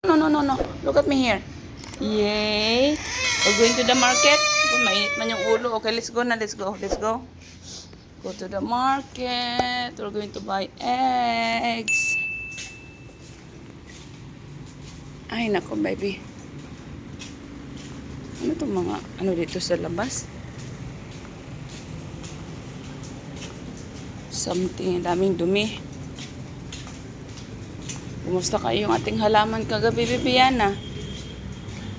No, no, no, no. Look at me here. Yay. We're going to the market. Oh, mainit man yung ulo. Okay, let's go na. Let's go. Let's go. Go to the market. We're going to buy eggs. Ay, nako, baby. Ano itong mga, ano dito sa labas? Something, daming dumi. Kumusta kayo yung ating halaman kagabi, Bibiana?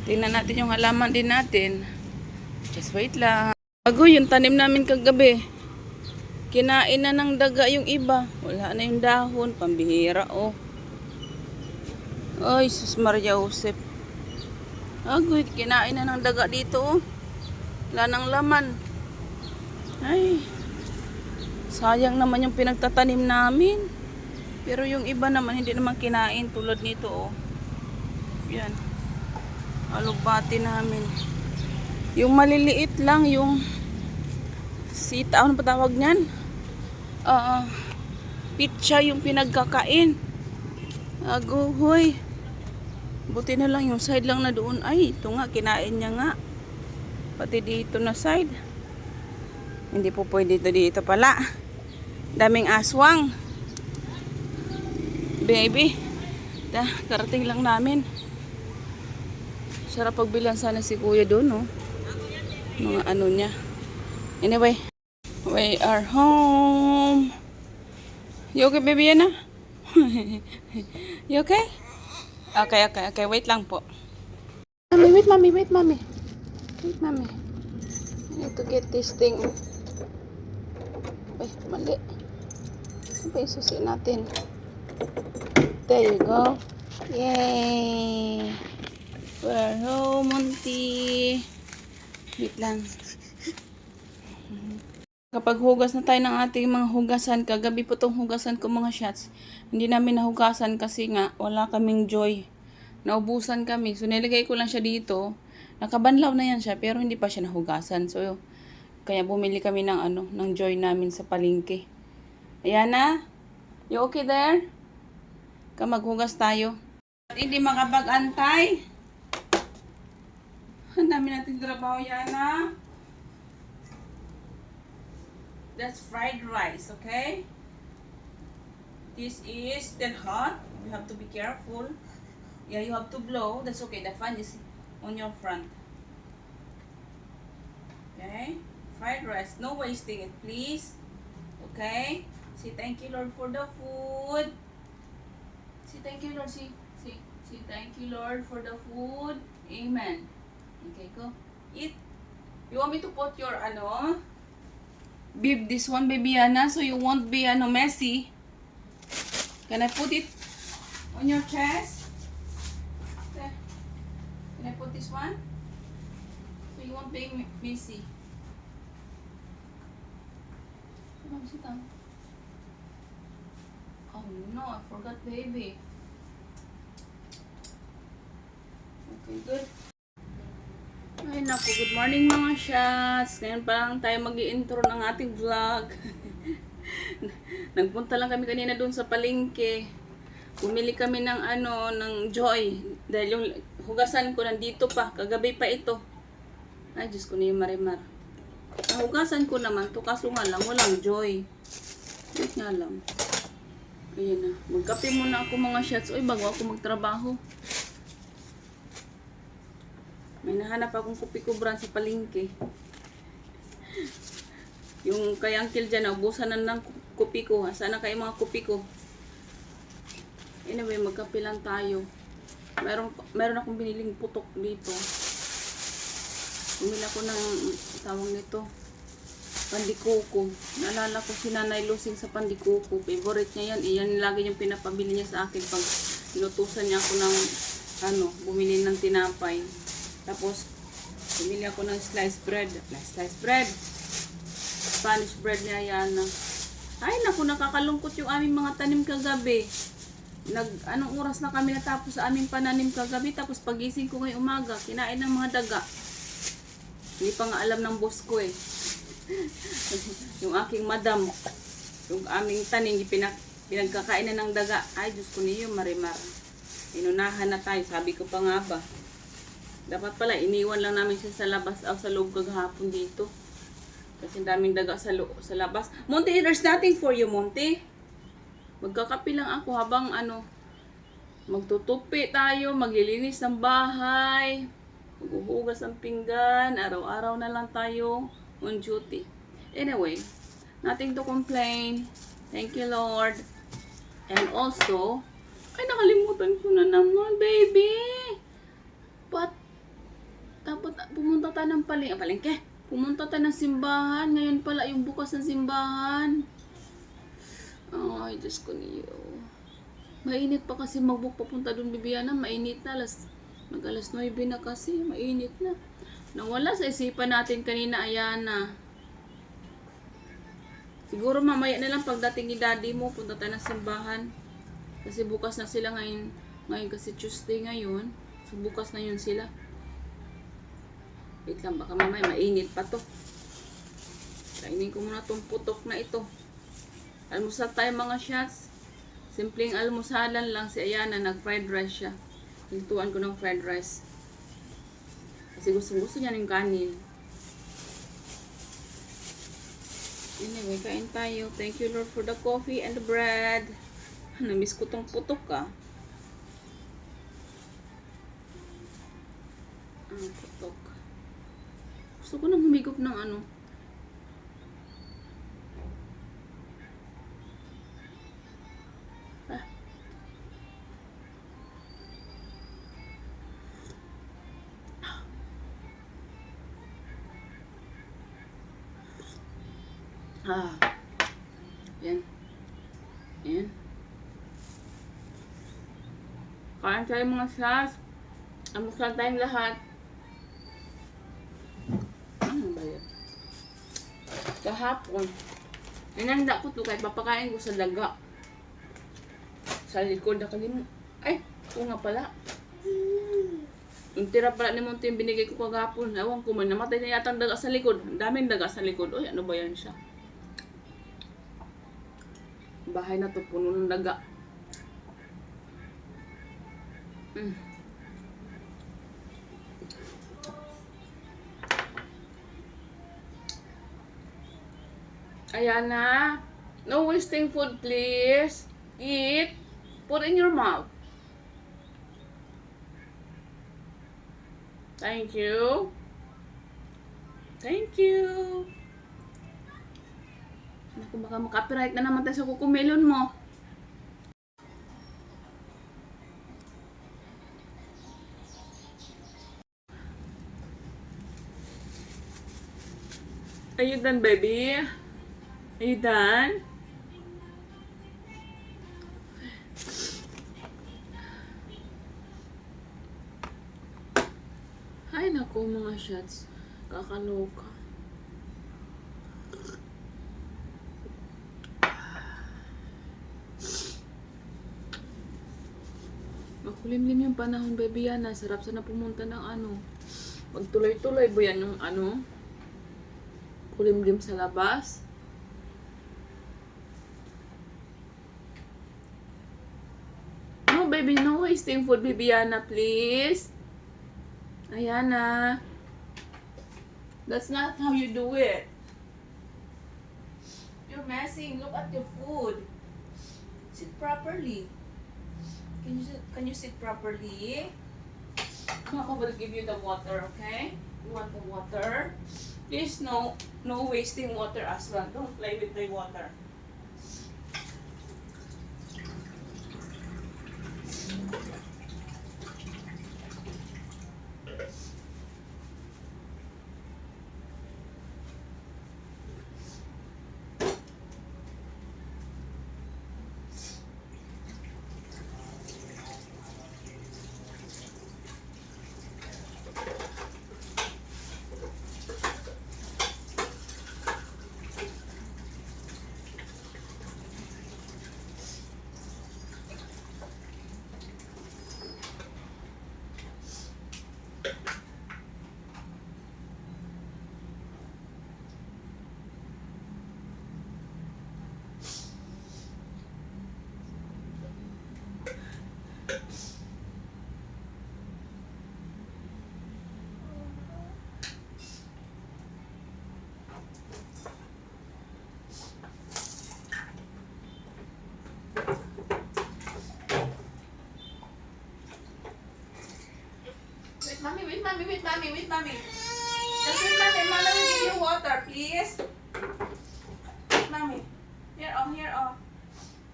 Tingnan natin yung halaman din natin. Just wait lang. Bago yung tanim namin kagabi. Kinain na ng daga yung iba. Wala na yung dahon. Pambihira, oh. Ay, sus Maria Josep. Agoy, kinain na ng daga dito, oh. Wala nang laman. Ay. Sayang naman yung pinagtatanim namin. Pero yung iba naman, hindi naman kinain tulad nito, oh. Yan. Alugbati namin. Yung maliliit lang, yung sita, ano pa tawag niyan? Pitsa yung pinagkakain. Aguhoy. Buti na lang yung side lang na doon. Ay, ito nga, kinain niya nga. Pati dito na side. Hindi po pwede dito pala. Daming aswang. Baby. Karating lang namin. Sarap pagbilan sana si kuya doon, no? Mga ano niya. Anyway, we are home. You okay, baby, Yana? You okay? Okay. Wait lang po. Mommy, wait, mommy. Wait, mommy. I need to get this thing. Ay, mali. Ano ba yung susi natin? There you go. Yay! We're home, Monty. Wait lang. Kapag hugas na tayo ng ating mga hugasan, kagabi po itong hugasan ko mga shots, hindi namin nahugasan kasi nga wala kaming joy. Naubusan kami. So nilagay ko lang siya dito. Nakabanlaw na yan siya pero hindi pa siya nahugasan. So kaya bumili kami ng ng joy namin sa palengke. Ayan na. You okay there? Maghugas tayo. At hindi makapag-antay. Ang dami natin trabaho, Yana. That's fried rice, okay? This is still hot. You have to be careful. Yeah, you have to blow. That's okay. The fan is on your front. Okay? Fried rice. No wasting it, please. Okay? Say thank you, Lord, for the food. Say thank you, Lord. Say thank you, Lord, for the food. Amen. Okay, go. Eat. You want me to put your, beef this one, baby Yana, so you won't be, messy. Can I put it on your chest? Okay. Can I put this one? So you won't be messy. Sit down. Oh no, I forgot, baby. Okay, good. Ay naku, good morning mga shots. Ngayon pa lang tayo mag-i-intro ng ating vlog. Nagpunta lang kami kanina doon sa palengke. Bumili kami ng ng joy. Dahil yung hugasan ko nandito pa. Kagabi pa ito. Ay, Diyos ko na yung marimar. Hugasan ko naman to kaso nga lang walang joy. Wait nga lang. Ayan na. Magkape muna ako mga shots. Uy, bago ako magtrabaho. May nahanap akong kupi-kubran sa palengke. Yung kay Uncle dyan, naubusan na ng kupi ko. Sana kayo mga kupi ko. Anyway, magkape lang tayo. Meron akong biniling putok dito. Bumili ako ng tawag nito. Pandikuko. Naalala ko si Nanay Lusing sa pandikuko. Favorite niya yan. Iyan lagi yung pinapabili niya sa akin pag inutusan niya ako ng bumili ng tinapay. Tapos, bumili ako ng sliced bread. Spanish bread niya yan. Ay, naku, nakakalungkot yung aming mga tanim kagabi. Anong oras na kami natapos sa aming pananim kagabi. Tapos, pagising ko ngayong umaga, kinain ng mga daga. Hindi pa nga alam ng boss ko eh. Yung aking madam, yung aming tanim, pinagkakainan ng daga. Ay, Diyos ko niyo, marimar. Inunahan na tayo. Sabi ko pa nga ba. Dapat pala, iniwan lang namin siya sa labas o sa loob kagahapon dito. Kasi daming daga sa labas. Monty, there's nothing for you, Monty. Magkakapi lang ako habang magtutupi tayo, maglilinis ng bahay, maghuhugas ng pinggan, araw-araw na lang tayo on duty. Anyway, nothing to complain. Thank you, Lord. And also, ay nakalimutan ko na naman, baby. But, dapat pumunta tayo ng palengke. Pumunta tayo ng simbahan. Ngayon pala yung bukas ng simbahan. Ay, Diyos ko niyo. Mainit pa kasi mag-book papunta doon, Bibiana. Mainit na. Mag-alas 9 na kasi. Mainit na. Nawala sa isipan natin kanina, Ayana. Siguro mamaya na lang pagdating ni daddy mo, punta tayo ng simbahan. Kasi bukas na sila ngayon. Ngayon kasi Tuesday ngayon. So bukas na yun sila. Wait lang, baka mamaya mainit pa to. Kainin ko muna tong putok na ito. Almusal tayo mga shots. Simpleng almusalan lang si Ayana. Nag-fried rice siya. Hintuan ko ng fried rice. Kasi gusto niya ng kanin. Anyway, kain tayo. Thank you, Lord, for the coffee and the bread. Namiss ko tong putok putok. Gusto ko nang humigop ng Yan. Yan. Kain tayo mga shots. Amusal tayong lahat. Ano ba yan? Kahapon. Inanda ko to kahit papakain ko sa daga. Sa likod na kalim. Ay, oo nga pala. Yung tira pala ni Monty yung binigay ko kagapon. Ewan ko man, namatay na yata ang daga sa likod. Ang daming daga sa likod. Uy, ano ba yan siya? Bahay na to, puno ng daga. Ayana, no wasting food please. Eat. Put in your mouth. Thank you. Thank you. Naku, baka makapiright na naman tayo sa kukumelon mo. Are you done, baby? Are you done? Ay, naku, mga shots. Kakaloka. Makulimlim yung panahon, baby yan. Sarap sana pumunta ng magtuloy-tuloy ba yan yung kulimlim sa labas. No, baby, no wasting food, Bibiana, please. Ayana. That's not how you do it. You're messing. Look at your food. Sit properly. Can you sit properly? Mama will give you the water, okay? You want the water? Please, no wasting water as well. Don't play with the water. mommy, wait, mommy, wait, mommy. Just wait, mommy. Mama will give you water, please. Wait, mommy. Here, oh, here, oh.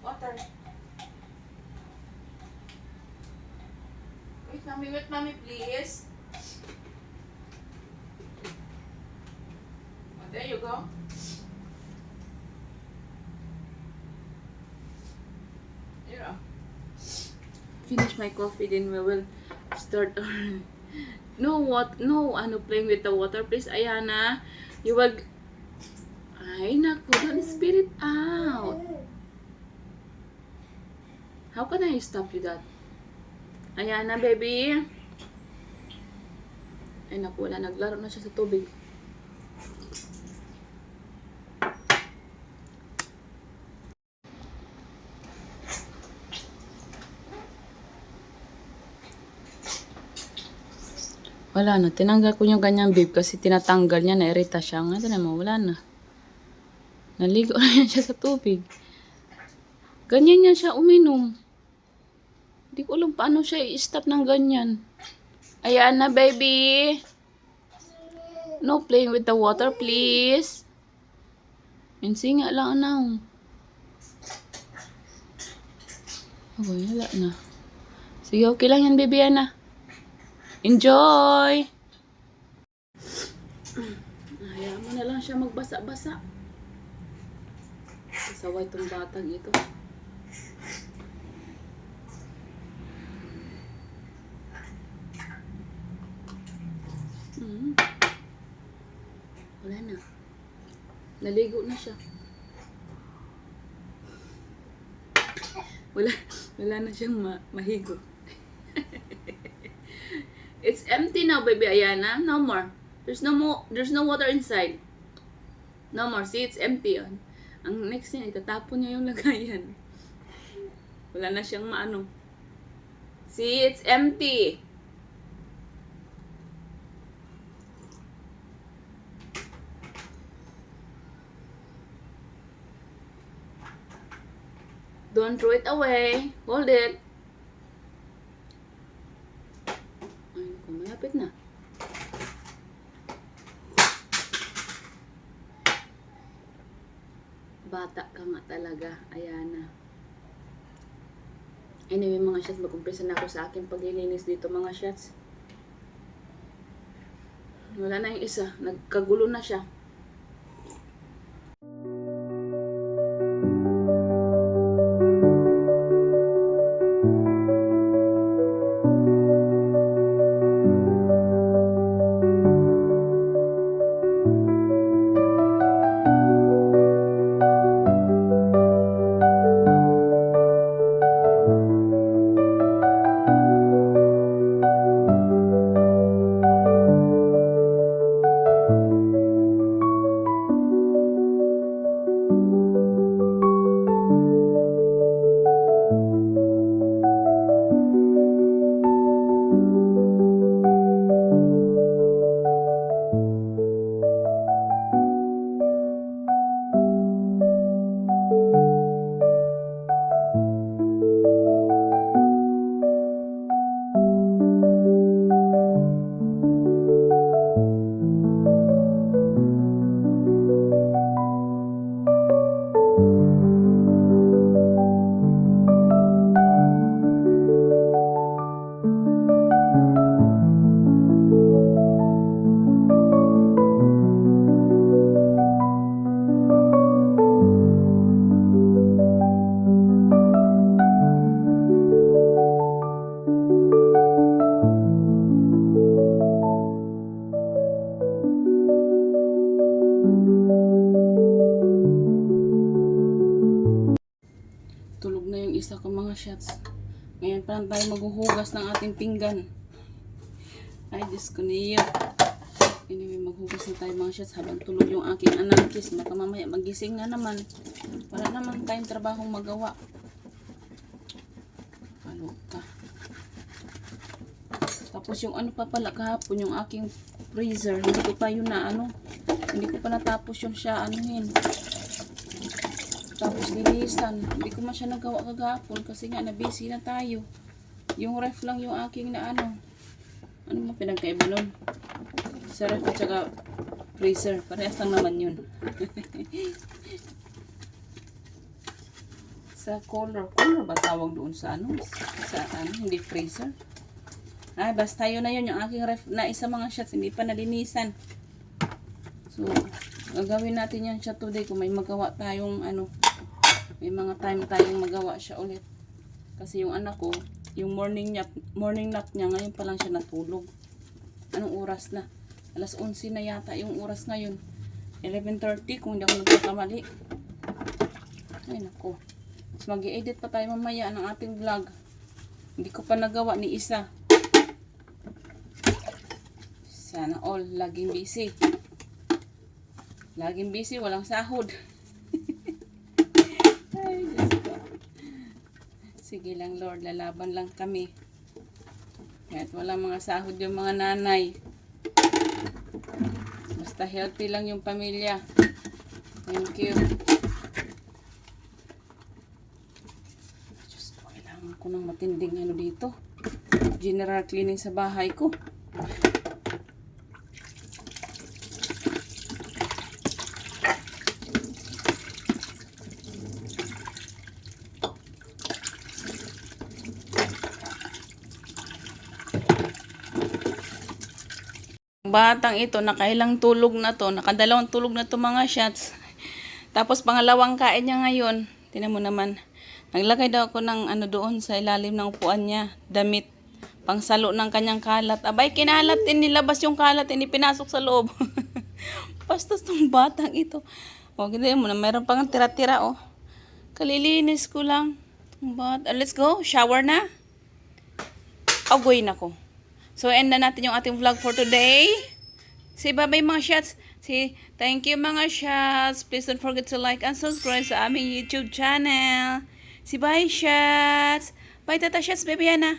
Water. Wait, mommy, please. Oh, there you go. Here, oh. Finish my coffee, then we will start our... No, what? No, ano, playing with the water, please, Ayana. You will... Ay, naku, don't spit it out. How can I stop you that? Ayana, baby. Ay, naku, wala. Naglaro na siya sa tubig. Wala na. Tinanggal ko yung kanyang bib kasi tinatanggal niya. Nairita siya. Nga, tinan mo, wala na. Naligo na yan siya sa tubig. Ganyan yan siya uminom. Hindi ko alam paano siya i-stop ng ganyan. Ayan na, baby. No playing with the water, please. Minsi nga lang na. Okay, wala na. Sige, okay lang yan, baby, Ana. Enjoy! Hayaan mo na lang siya magbasa-basa. Sasaway itong batang ito. Wala na. Naligo na siya. Wala na siyang mahigo. It's empty now, baby Ayana. No more. There's no water inside. No more. See, it's empty. Ang next thing, itatapon niya yung lagayan. Wala na siyang maano. See, it's empty. Don't throw it away. Hold it. Ay, naku, malapit na. Bata ka nga talaga, Ayana. Anyway, mga shots, mag-umpisa na ako sa akin paglilinis dito, mga shots. Wala na yung isa. Nagkagulo na siya. Tulog na yung isa ko, mga shots. Ngayon pa lang tayo maghuhugas ng ating pinggan. Ay, Diyos ko niyo. Anyway, maghugas na tayo, mga shots, habang tulog yung aking anakis. Baka mamaya magising na naman. Wala naman tayong trabahong magawa. Ano ka? Tapos yung ano pa pala kahapon, yung aking freezer. Hindi ko pa yun na ano. Hindi ko pa natapos yung siya anuhin. Tapos linisan. Hindi ko man siya nagawa kagapon kasi nga na-busy na tayo. Yung ref lang yung aking na ano. Ano mo pinagkaiba nun? Sa ref at saka freezer. Parehas lang naman yun. Sa cooler. Cooler ba tawag doon sa ano? Sa ano? Hindi freezer. Ay, basta yun na yun. Yung aking ref na isa mga shots. Hindi pa nalinisan. So, gagawin natin yan siya today. Kung may magawa tayong ano. May mga time tayong magawa siya ulit. Kasi yung anak ko, yung morning nap niya, ngayon pa lang siya natulog. Anong oras na? Alas 11 na yata yung oras ngayon. 11:30 kung hindi ako nagkakamali. Ay nako. Mas mag-i-edit pa tayo mamaya ng ating vlog. Hindi ko pa nagawa ni isa. Sana all. Laging busy. Laging busy. Walang sahod. Ay, Diyos ko. Sige lang Lord. Lalaban lang kami. Kahit walang mga sahod yung mga nanay. Basta healthy lang yung pamilya. Thank you. Diyos ko, kailangan ko ng matinding ano dito. General cleaning sa bahay ko. Batang ito, nakailang tulog na to. Nakadalawang tulog na to mga shots. Tapos pangalawang kain niya ngayon. Tingnan mo naman. Naglagay daw ako ng ano doon sa ilalim ng upuan niya. Damit. Pangsalo ng kanyang kalat. Abay, kinalat din. Nilabas yung kalat. Hindi pinasok sa loob. Bastos tong batang ito. O, ganyan mo na. Meron pang tira-tira, oh. Kalilinis ko lang. Let's go. Shower na. Agoy na ko. So, end na natin yung ating vlog for today. Say bye-bye mga shots. Say thank you mga shots. Please don't forget to like and subscribe sa aming YouTube channel. Say bye shots. Bye tata shots, baby Yana.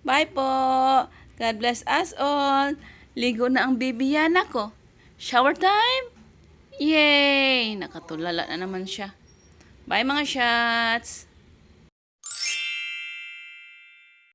Bye po. God bless us all. Ligo na ang baby Yana ko. Shower time. Yay! Nakatulala na naman siya. Bye mga shots.